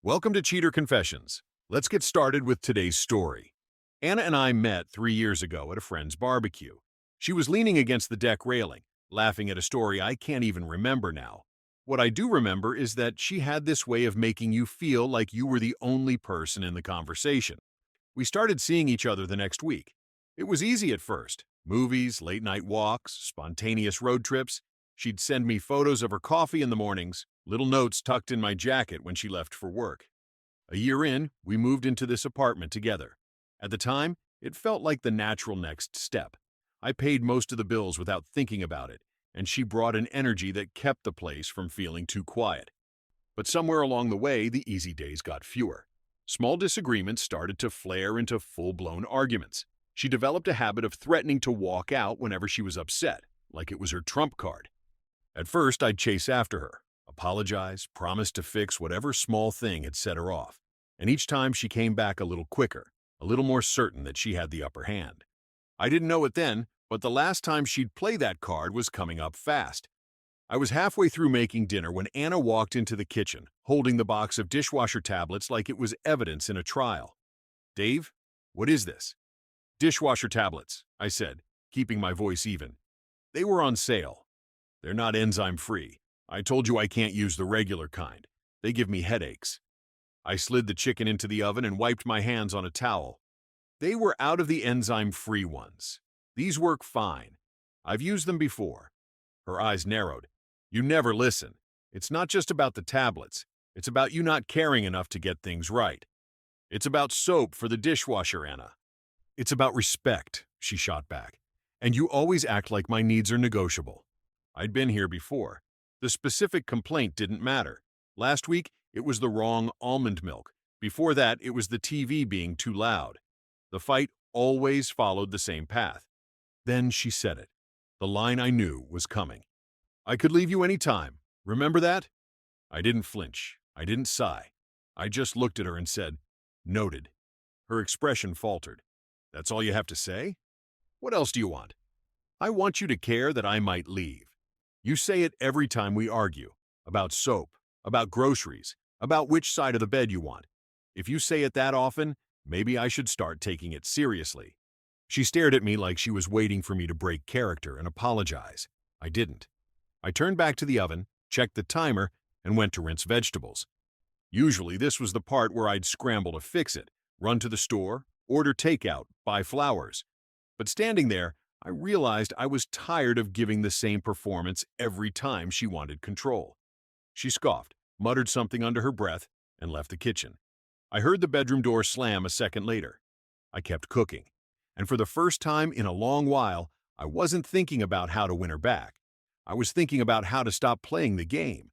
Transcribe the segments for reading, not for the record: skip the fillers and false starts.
Welcome to Cheater Confessions. Let's get started with today's story. Anna and I met 3 years ago at a friend's barbecue. She was leaning against the deck railing, laughing at a story I can't even remember now. What I do remember is that she had this way of making you feel like you were the only person in the conversation. We started seeing each other the next week. It was easy at first. Movies, late-night walks, spontaneous road trips. She'd send me photos of her coffee in the mornings, little notes tucked in my jacket when she left for work. A year in, we moved into this apartment together. At the time, it felt like the natural next step. I paid most of the bills without thinking about it, and she brought an energy that kept the place from feeling too quiet. But somewhere along the way, the easy days got fewer. Small disagreements started to flare into full-blown arguments. She developed a habit of threatening to walk out whenever she was upset, like it was her trump card. At first, I'd chase after her, apologize, promise to fix whatever small thing had set her off. And each time she came back a little quicker, a little more certain that she had the upper hand. I didn't know it then, but the last time she'd play that card was coming up fast. I was halfway through making dinner when Anna walked into the kitchen, holding the box of dishwasher tablets like it was evidence in a trial. "Dave, what is this?" "Dishwasher tablets," I said, keeping my voice even. "They were on sale. They're not enzyme-free. I told you I can't use the regular kind. They give me headaches." I slid the chicken into the oven and wiped my hands on a towel. "They were out of the enzyme-free ones. These work fine. I've used them before." Her eyes narrowed. "You never listen. It's not just about the tablets. It's about you not caring enough to get things right. It's about soap for the dishwasher, Anna." "It's about respect," she shot back. "And you always act like my needs are negotiable." I'd been here before. The specific complaint didn't matter. Last week, it was the wrong almond milk. Before that, it was the TV being too loud. The fight always followed the same path. Then she said it. The line I knew was coming. "I could leave you any time. Remember that?" I didn't flinch. I didn't sigh. I just looked at her and said, "Noted." Her expression faltered. "That's all you have to say? What else do you want?" "I want you to care that I might leave. You say it every time we argue. About soap, about groceries, about which side of the bed you want. If you say it that often, maybe I should start taking it seriously." She stared at me like she was waiting for me to break character and apologize. I didn't. I turned back to the oven, checked the timer, and went to rinse vegetables. Usually this was the part where I'd scramble to fix it, run to the store, order takeout, buy flowers. But standing there, I realized I was tired of giving the same performance every time she wanted control. She scoffed, muttered something under her breath, and left the kitchen. I heard the bedroom door slam a second later. I kept cooking, and for the first time in a long while, I wasn't thinking about how to win her back. I was thinking about how to stop playing the game.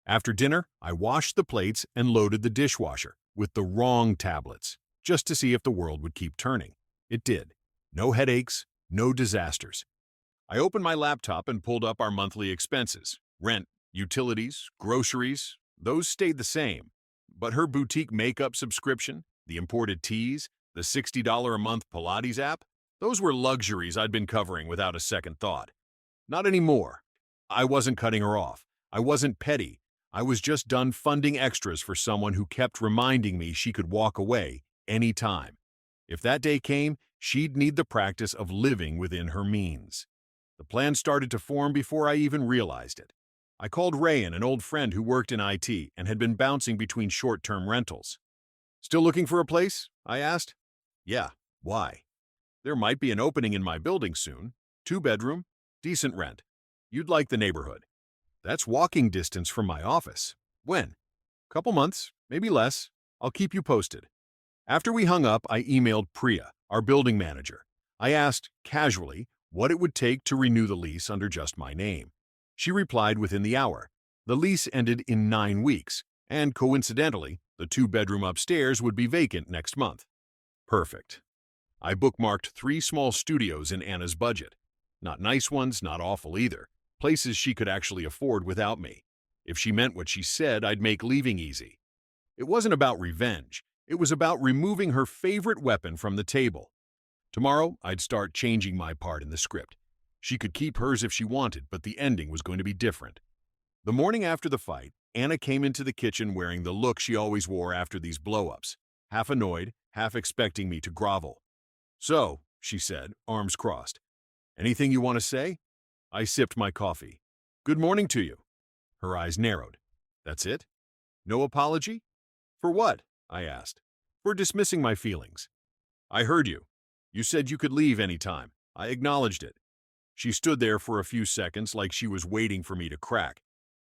After dinner, I washed the plates and loaded the dishwasher with the wrong tablets, just to see if the world would keep turning. It did. No headaches, no disasters. I opened my laptop and pulled up our monthly expenses. Rent, utilities, groceries, those stayed the same. But her boutique makeup subscription, the imported teas, the $60 a month Pilates app, those were luxuries I'd been covering without a second thought. Not anymore. I wasn't cutting her off. I wasn't petty. I was just done funding extras for someone who kept reminding me she could walk away any time. If that day came, she'd need the practice of living within her means. The plan started to form before I even realized it. I called Rayan, an old friend who worked in IT and had been bouncing between short-term rentals. "Still looking for a place?" I asked. "Yeah, why?" "There might be an opening in my building soon. 2-bedroom, decent rent. You'd like the neighborhood." "That's walking distance from my office. When?" "Couple months, maybe less. I'll keep you posted." After we hung up, I emailed Priya, our building manager. I asked, casually, what it would take to renew the lease under just my name. She replied within the hour. The lease ended in 9 weeks, and coincidentally, the 2-bedroom upstairs would be vacant next month. Perfect. I bookmarked 3 small studios in Anna's budget. Not nice ones, not awful either. Places she could actually afford without me. If she meant what she said, I'd make leaving easy. It wasn't about revenge. It was about removing her favorite weapon from the table. Tomorrow, I'd start changing my part in the script. She could keep hers if she wanted, but the ending was going to be different. The morning after the fight, Anna came into the kitchen wearing the look she always wore after these blow-ups, half annoyed, half expecting me to grovel. "So," she said, arms crossed, "anything you want to say?" I sipped my coffee. "Good morning to you." Her eyes narrowed. "That's it? No apology?" "For what?" I asked. "For dismissing my feelings." "I heard you. You said you could leave any time. I acknowledged it." She stood there for a few seconds like she was waiting for me to crack.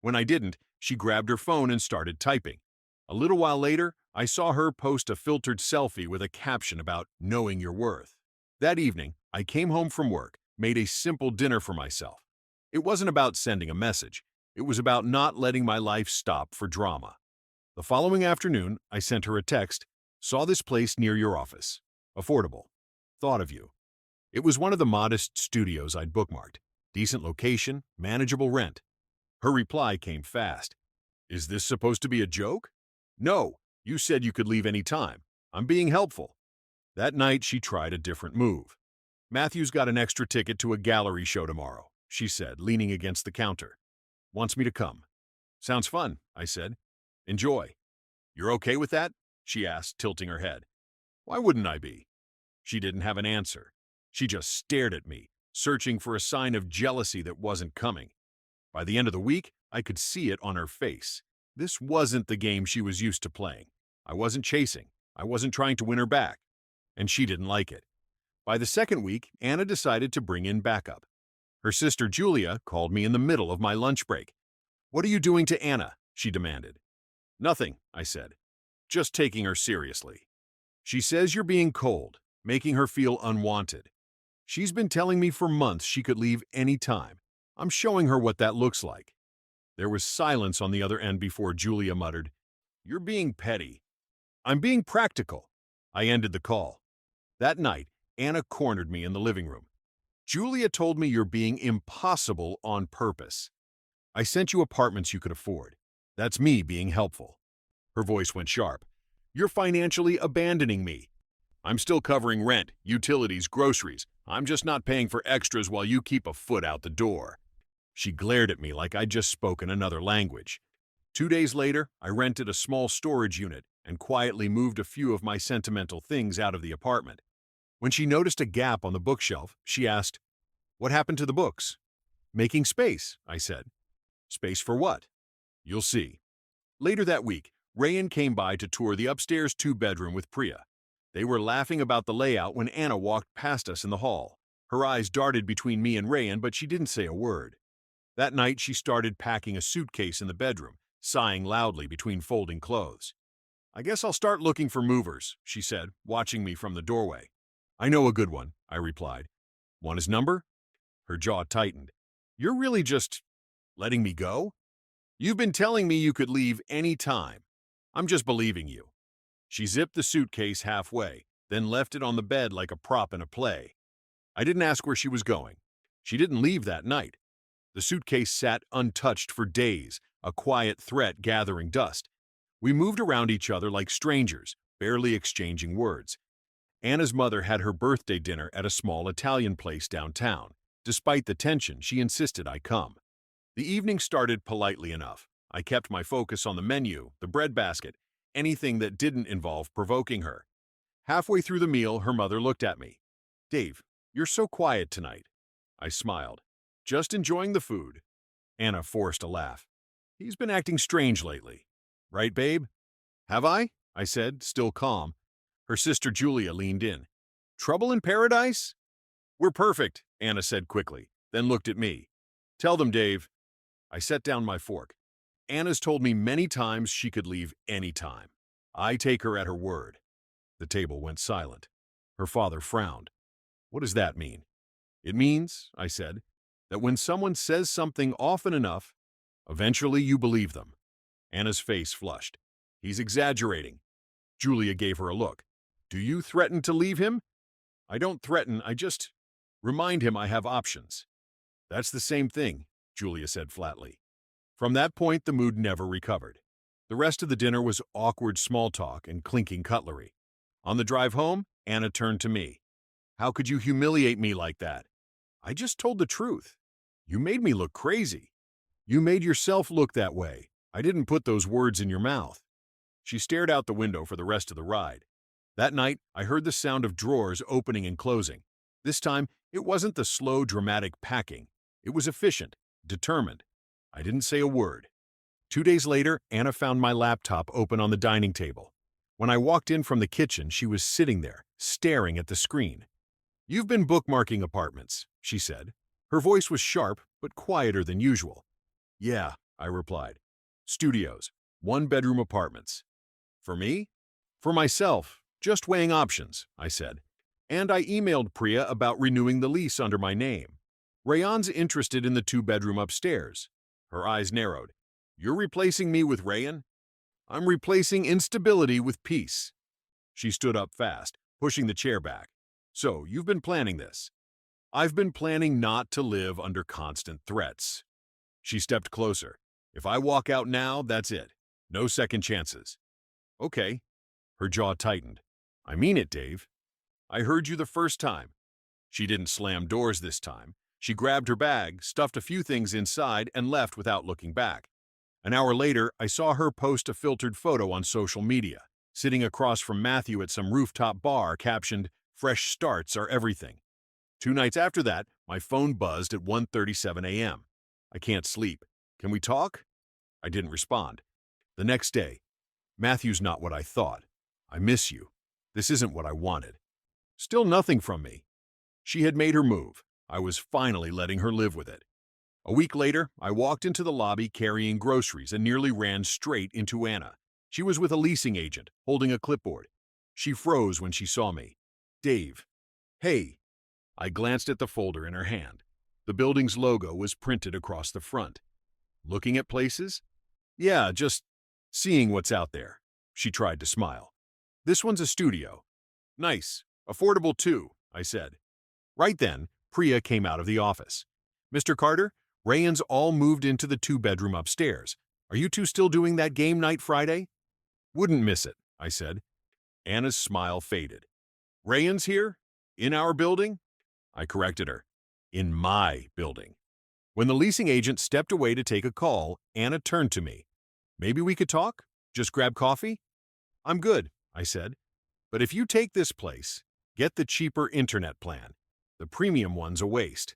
When I didn't, she grabbed her phone and started typing. A little while later, I saw her post a filtered selfie with a caption about knowing your worth. That evening, I came home from work, made a simple dinner for myself. It wasn't about sending a message. It was about not letting my life stop for drama. The following afternoon, I sent her a text, "Saw this place near your office. Affordable. Thought of you." It was one of the modest studios I'd bookmarked. Decent location, manageable rent. Her reply came fast. "Is this supposed to be a joke?" "No, you said you could leave any time. I'm being helpful." That night, she tried a different move. "Matthew's got an extra ticket to a gallery show tomorrow," she said, leaning against the counter. "Wants me to come." "Sounds fun," I said. "Enjoy." "You're okay with that?" she asked, tilting her head. "Why wouldn't I be?" She didn't have an answer. She just stared at me, searching for a sign of jealousy that wasn't coming. By the end of the week, I could see it on her face. This wasn't the game she was used to playing. I wasn't chasing. I wasn't trying to win her back. And she didn't like it. By the second week, Anna decided to bring in backup. Her sister Julia called me in the middle of my lunch break. "What are you doing to Anna?" she demanded. "Nothing," I said. "Just taking her seriously." "She says you're being cold, making her feel unwanted. She's been telling me for months she could leave any time. I'm showing her what that looks like." There was silence on the other end before Julia muttered, "You're being petty." "I'm being practical." I ended the call. That night, Anna cornered me in the living room. "Julia told me you're being impossible on purpose. I sent you apartments you could afford. That's me being helpful." Her voice went sharp. "You're financially abandoning me. I'm still covering rent, utilities, groceries. I'm just not paying for extras while you keep a foot out the door." She glared at me like I'd just spoken another language. 2 days later, I rented a small storage unit and quietly moved a few of my sentimental things out of the apartment. When she noticed a gap on the bookshelf, she asked, "What happened to the books?" "Making space," I said. "Space for what?" "You'll see." Later that week, Rayan came by to tour the upstairs two-bedroom with Priya. They were laughing about the layout when Anna walked past us in the hall. Her eyes darted between me and Rayan, but she didn't say a word. That night, she started packing a suitcase in the bedroom, sighing loudly between folding clothes. "I guess I'll start looking for movers," she said, watching me from the doorway. "I know a good one," I replied. "Want his number?" Her jaw tightened. "You're really just letting me go? You've been telling me you could leave any time. I'm just believing you." She zipped the suitcase halfway, then left it on the bed like a prop in a play. I didn't ask where she was going. She didn't leave that night. The suitcase sat untouched for days, a quiet threat gathering dust. We moved around each other like strangers, barely exchanging words. Anna's mother had her birthday dinner at a small Italian place downtown. Despite the tension, she insisted I come. The evening started politely enough. I kept my focus on the menu, the breadbasket, anything that didn't involve provoking her. Halfway through the meal, her mother looked at me. "Dave, you're so quiet tonight." I smiled. "Just enjoying the food." Anna forced a laugh. "He's been acting strange lately." "Right, babe?" "Have I?" I said, still calm. Her sister Julia leaned in. "Trouble in paradise?" "We're perfect," Anna said quickly, then looked at me. "Tell them, Dave." I set down my fork. "Anna's told me many times she could leave any time. I take her at her word." The table went silent. Her father frowned. "What does that mean?" "It means," I said, "that when someone says something often enough, eventually you believe them." Anna's face flushed. "He's exaggerating." Julia gave her a look. "Do you threaten to leave him?" "I don't threaten, I just remind him I have options." "That's the same thing," Julia said flatly. From that point, the mood never recovered. The rest of the dinner was awkward small talk and clinking cutlery. On the drive home, Anna turned to me. "How could you humiliate me like that?" "I just told the truth. You made me look crazy." "You made yourself look that way. I didn't put those words in your mouth. She stared out the window for the rest of the ride. That night, I heard the sound of drawers opening and closing. This time, it wasn't the slow, dramatic packing. It was efficient, determined. I didn't say a word. 2 days later, Anna found my laptop open on the dining table. When I walked in from the kitchen, she was sitting there, staring at the screen. "You've been bookmarking apartments," she said. Her voice was sharp, but quieter than usual. "Yeah," I replied. "Studios, one-bedroom apartments." "For me?" "For myself, just weighing options," I said. "And I emailed Priya about renewing the lease under my name. Rayan's interested in the two-bedroom upstairs." Her eyes narrowed. "You're replacing me with Rayan?" "I'm replacing instability with peace." She stood up fast, pushing the chair back. "So, you've been planning this?" "I've been planning not to live under constant threats." She stepped closer. "If I walk out now, that's it. No second chances." "Okay." Her jaw tightened. "I mean it, Dave. I heard you the first time." She didn't slam doors this time. She grabbed her bag, stuffed a few things inside, and left without looking back. An hour later, I saw her post a filtered photo on social media, sitting across from Matthew at some rooftop bar captioned, "Fresh starts are everything." 2 nights after that, my phone buzzed at 1:37 a.m. "I can't sleep. Can we talk?" I didn't respond. The next day, "Matthew's not what I thought. I miss you. This isn't what I wanted." Still nothing from me. She had made her move. I was finally letting her live with it. A week later, I walked into the lobby carrying groceries and nearly ran straight into Anna. She was with a leasing agent, holding a clipboard. She froze when she saw me. "Dave." "Hey." I glanced at the folder in her hand. The building's logo was printed across the front. "Looking at places?" "Yeah, just seeing what's out there." She tried to smile. "This one's a studio." "Nice. Affordable too," I said. Right then, Priya came out of the office. "Mr. Carter, Rayan's all moved into the two-bedroom upstairs. Are you two still doing that game night Friday?" "Wouldn't miss it," I said. Anna's smile faded. "Rayan's here? In our building?" I corrected her. "In my building." When the leasing agent stepped away to take a call, Anna turned to me. "Maybe we could talk? Just grab coffee?" "I'm good," I said. "But if you take this place, get the cheaper internet plan. The premium one's a waste."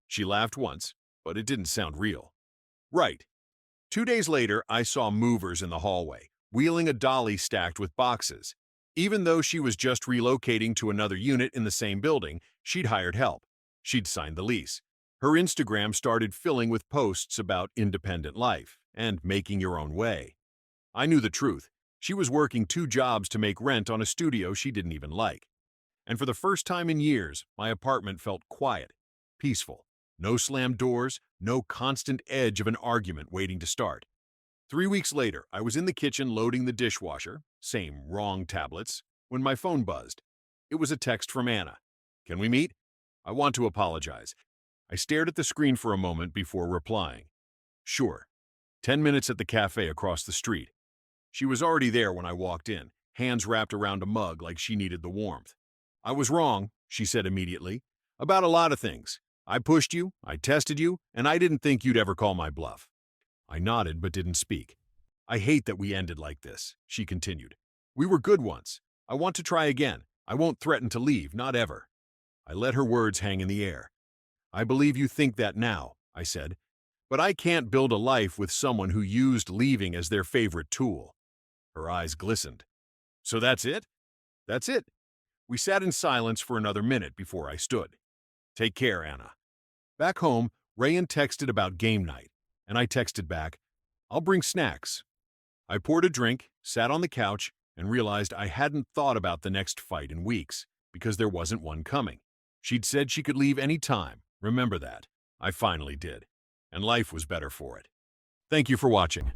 She laughed once, but it didn't sound real. "Right." 2 days later, I saw movers in the hallway, wheeling a dolly stacked with boxes. Even though she was just relocating to another unit in the same building, she'd hired help. She'd signed the lease. Her Instagram started filling with posts about independent life and making your own way. I knew the truth. She was working 2 jobs to make rent on a studio she didn't even like. And for the first time in years, my apartment felt quiet, peaceful. No slammed doors, no constant edge of an argument waiting to start. 3 weeks later, I was in the kitchen loading the dishwasher, same wrong tablets, when my phone buzzed. It was a text from Anna. "Can we meet? I want to apologize." I stared at the screen for a moment before replying. "Sure. 10 minutes at the cafe across the street." She was already there when I walked in, hands wrapped around a mug like she needed the warmth. "I was wrong," she said immediately, "about a lot of things. I pushed you, I tested you, and I didn't think you'd ever call my bluff." I nodded but didn't speak. "I hate that we ended like this," she continued. "We were good once. I want to try again. I won't threaten to leave, not ever." I let her words hang in the air. "I believe you think that now," I said, "but I can't build a life with someone who used leaving as their favorite tool." Her eyes glistened. "So that's it?" "That's it." We sat in silence for another minute before I stood. "Take care, Anna." Back home, Rayan texted about game night, and I texted back, "I'll bring snacks." I poured a drink, sat on the couch, and realized I hadn't thought about the next fight in weeks, because there wasn't one coming. She'd said she could leave any time, remember that. I finally did, and life was better for it. Thank you for watching.